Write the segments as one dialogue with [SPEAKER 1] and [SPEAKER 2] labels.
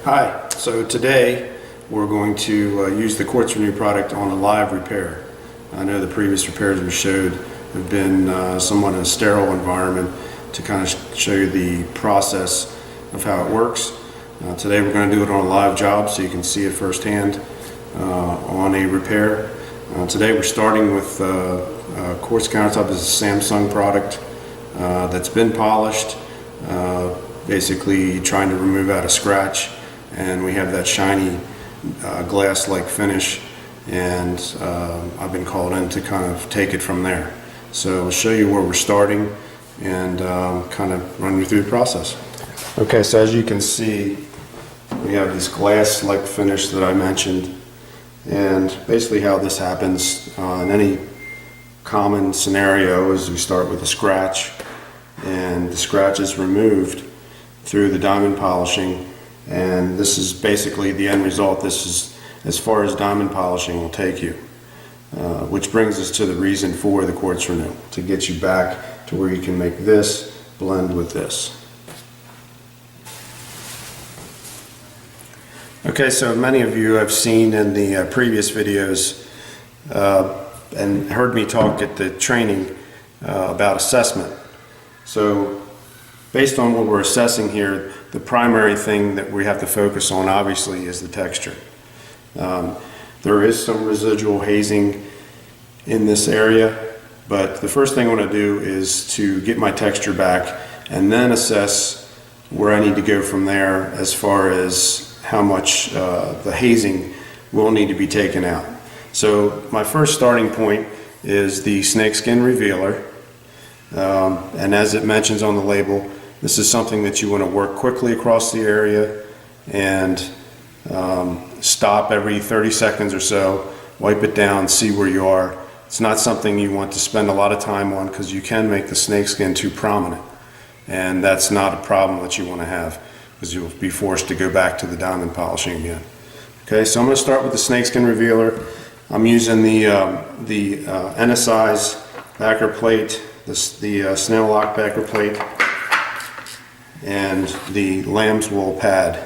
[SPEAKER 1] Hi, so today we're going to use the Quartz Renew product on a live repair. I know the previous repairs we showed have been somewhat in a sterile environment to kind of show you the process of how it works. Today we're going to do it on a live job so you can see it firsthand on a repair. Today we're starting with Quartz countertop. This is a Samsung product that's been polished, basically trying to remove out a scratch, and we have that shiny glass-like finish, and I've been called in to kind of take it from there. So I'll show you where we're starting and kind of run you through the process. Okay, so as you can see, we have this glass-like finish that I mentioned, and basically how this happens in any common scenario is we start with a scratch, and the scratch is removed through the diamond polishing, and this is basically the end result. This is as far as diamond polishing will take you, which brings us to the reason for the Quartz Renew, to get you back to where you can make this blend with this. Okay, so many of you have seen in the previous videos and heard me talk at the training about assessment. So based on what we're assessing here, the primary thing that we have to focus on obviously is the texture. There is some residual hazing in this area, but the first thing I want to do is to get my texture back and then assess where I need to go from there as far as how much the hazing will need to be taken out. So my first starting point is the snakeskin revealer, and as it mentions on the label, this is something that you want to work quickly across the area and stop every 30 seconds or so, wipe it down, see where you are. It's not something you want to spend a lot of time on because you can make the snakeskin too prominent, and that's not a problem that you want to have because you'll be forced to go back to the diamond polishing again. Okay, so I'm going to start with the snakeskin revealer. I'm using the NSI's backer plate, the snail lock backer plate, and the lamb's wool pad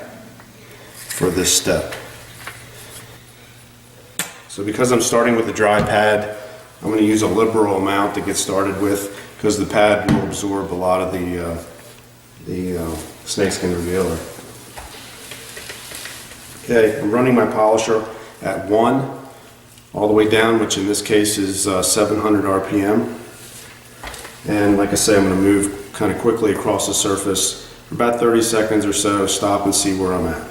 [SPEAKER 1] for this step. So because I'm starting with the dry pad, I'm going to use a liberal amount to get started with because the pad will absorb a lot of the snakeskin revealer. Okay, I'm running my polisher at 1 all the way down, which in this case is 700 RPM. And like I say, I'm going to move kind of quickly across the surface for about 30 seconds or so, stop and see where I'm at.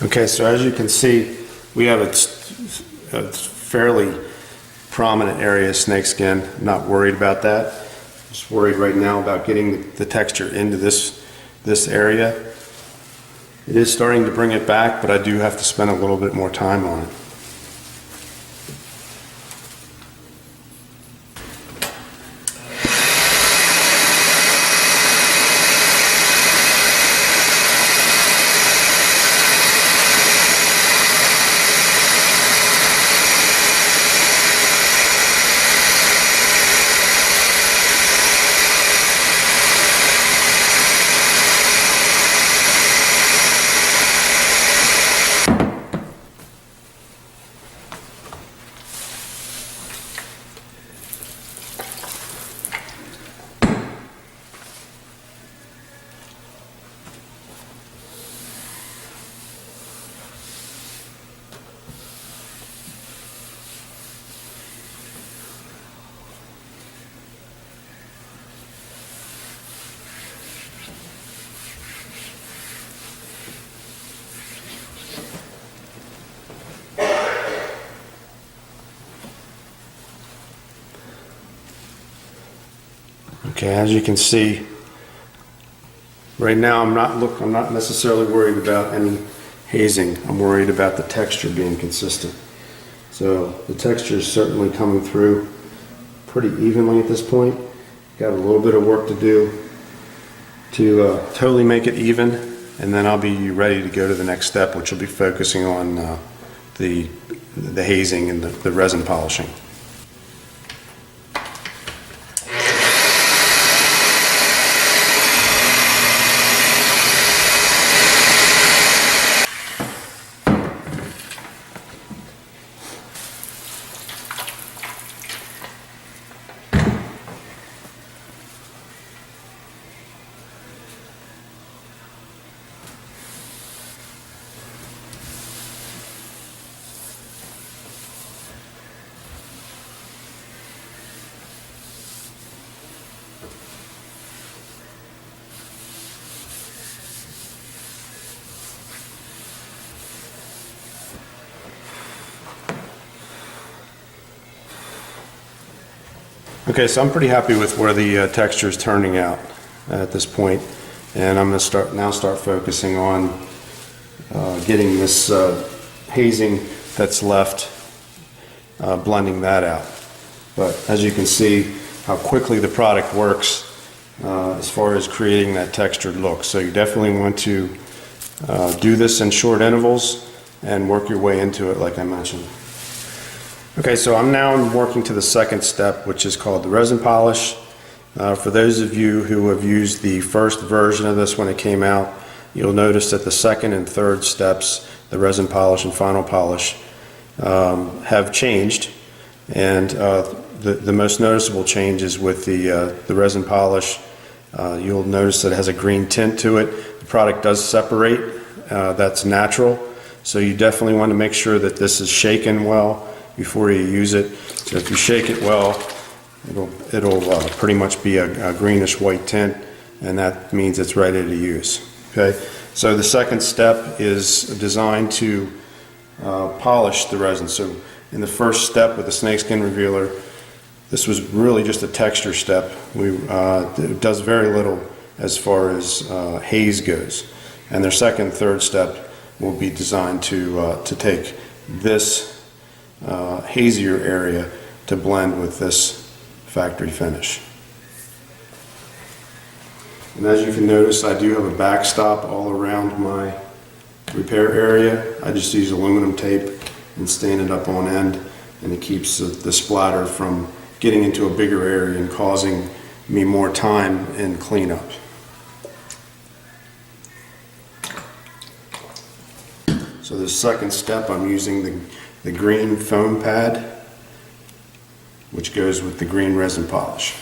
[SPEAKER 1] Okay, so as you can see, we have a fairly prominent area of snakeskin. Not worried about that. Just worried right now about getting the texture into this area. It is starting to bring it back, but I do have to spend a little bit more time on it. Okay, as you can see, right now I'm not necessarily worried about any hazing. I'm worried about the texture being consistent. So the texture is certainly coming through pretty evenly at this point. Got a little bit of work to do to totally make it even, and then I'll be ready to go to the next step, which will be focusing on the hazing and the resin polishing. Okay, so I'm pretty happy with where the texture is turning out at this point, and I'm going to start focusing on getting this hazing that's left, blending that out. But as you can see how quickly the product works as far as creating that textured look. So you definitely want to do this in short intervals and work your way into it like I mentioned. Okay, so I'm now working to the second step, which is called the resin polish. For those of you who have used the first version of this when it came out, you'll notice that the second and third steps, the resin polish and final polish, have changed. And the most noticeable change is with the resin polish. You'll notice that it has a green tint to it. The product does separate. That's natural. So you definitely want to make sure that this is shaken well before you use it. So if you shake it well, it'll pretty much be a greenish white tint, and that means it's ready to use. Okay, so the second step is designed to polish the resin. So in the first step with the snakeskin revealer, this was really just a texture step. It does very little as far as haze goes, and their second and third step will be designed to take this hazier area to blend with this factory finish. And as you can notice, I do have a backstop all around my repair area. I just use aluminum tape and stand it up on end, and it keeps the splatter from getting into a bigger area and causing me more time in cleanup. So the second step, I'm using the green foam pad, which goes with the green resin polish.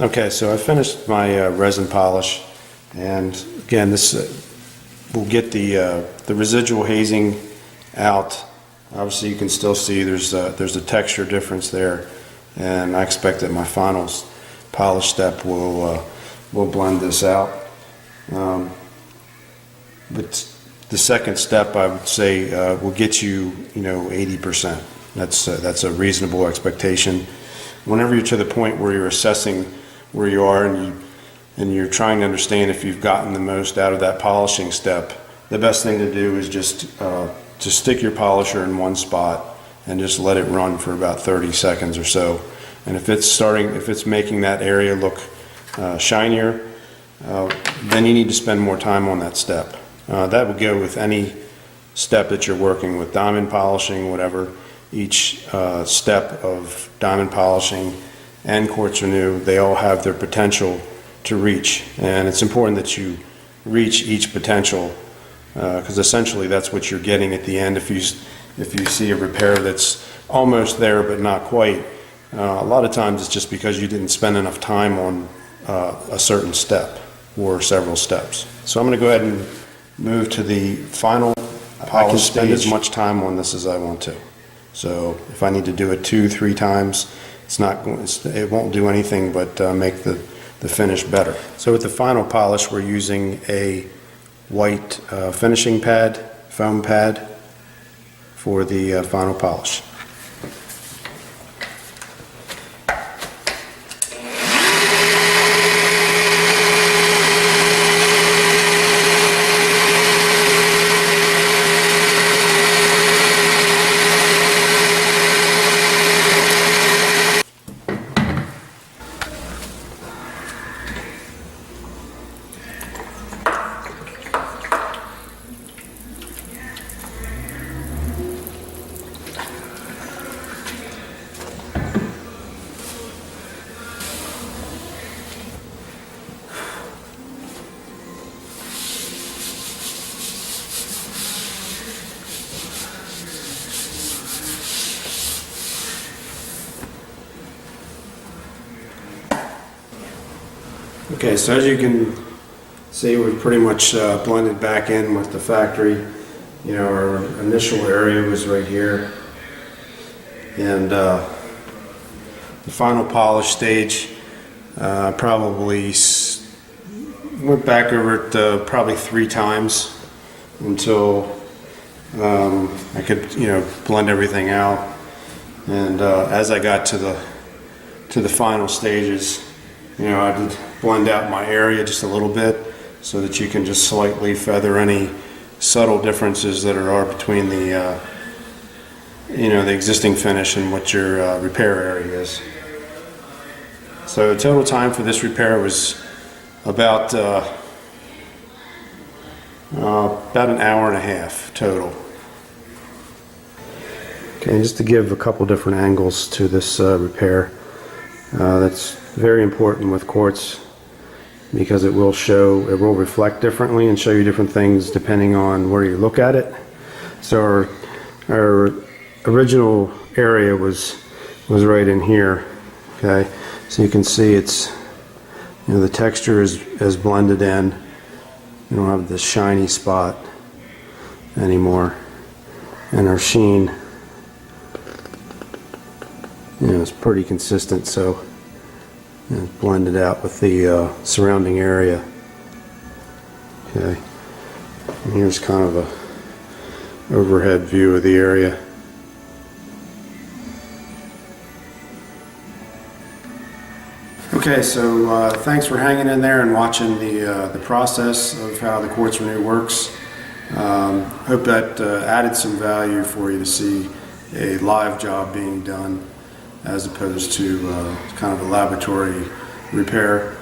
[SPEAKER 1] Okay, so I finished my resin polish, and again, this will get the residual hazing out. Obviously, you can still see there's a texture difference there, and I expect that my final polish step will blend this out. But the second step, I would say, will get you 80%. That's a reasonable expectation. Whenever you're to the point where you're assessing where you are and you're trying to understand if you've gotten the most out of that polishing step, the best thing to do is just stick your polisher in one spot and just let it run for about 30 seconds or so. And if it's making that area look shinier, then you need to spend more time on that step. That would go with any step that you're working with, diamond polishing, whatever. Each step of diamond polishing and Quartz Renew, they all have their potential to reach, and it's important that you reach each potential because essentially that's what you're getting at the end. If you see a repair that's almost there but not quite, a lot of times it's just because you didn't spend enough time on a certain step or several steps. So I'm going to go ahead and move to the final polish. I can spend as much time on this as I want to. So if I need to do it 2-3 times, it won't do anything but make the finish better. So with the final polish, we're using a white finishing pad, foam pad, for the final polish. Okay, so as you can see, we've pretty much blended back in with the factory. You know, our initial area was right here, and the final polish stage probably went back over it probably 3 times until I could, you know, blend everything out. And as I got to the final stages, you know, I did blend out my area just a little bit so that you can just slightly feather any subtle differences that are between the you know, the existing finish and what your repair area is. So total time for this repair was about an hour and a half total. Okay, and just to give a couple different angles to this repair, that's very important with quartz, because it will reflect differently and show you different things depending on where you look at it. So our original area was right in here. Okay, so you can see it's, you know, the texture is blended in. You don't have this shiny spot anymore, and our sheen, you know, it's pretty consistent. So it's blended out with the surrounding area. Okay, and here's kind of a overhead view of the area. Okay, so thanks for hanging in there and watching the process of how the Quartz Renew works. Hope that added some value for you to see a live job being done, as opposed to kind of a laboratory repair.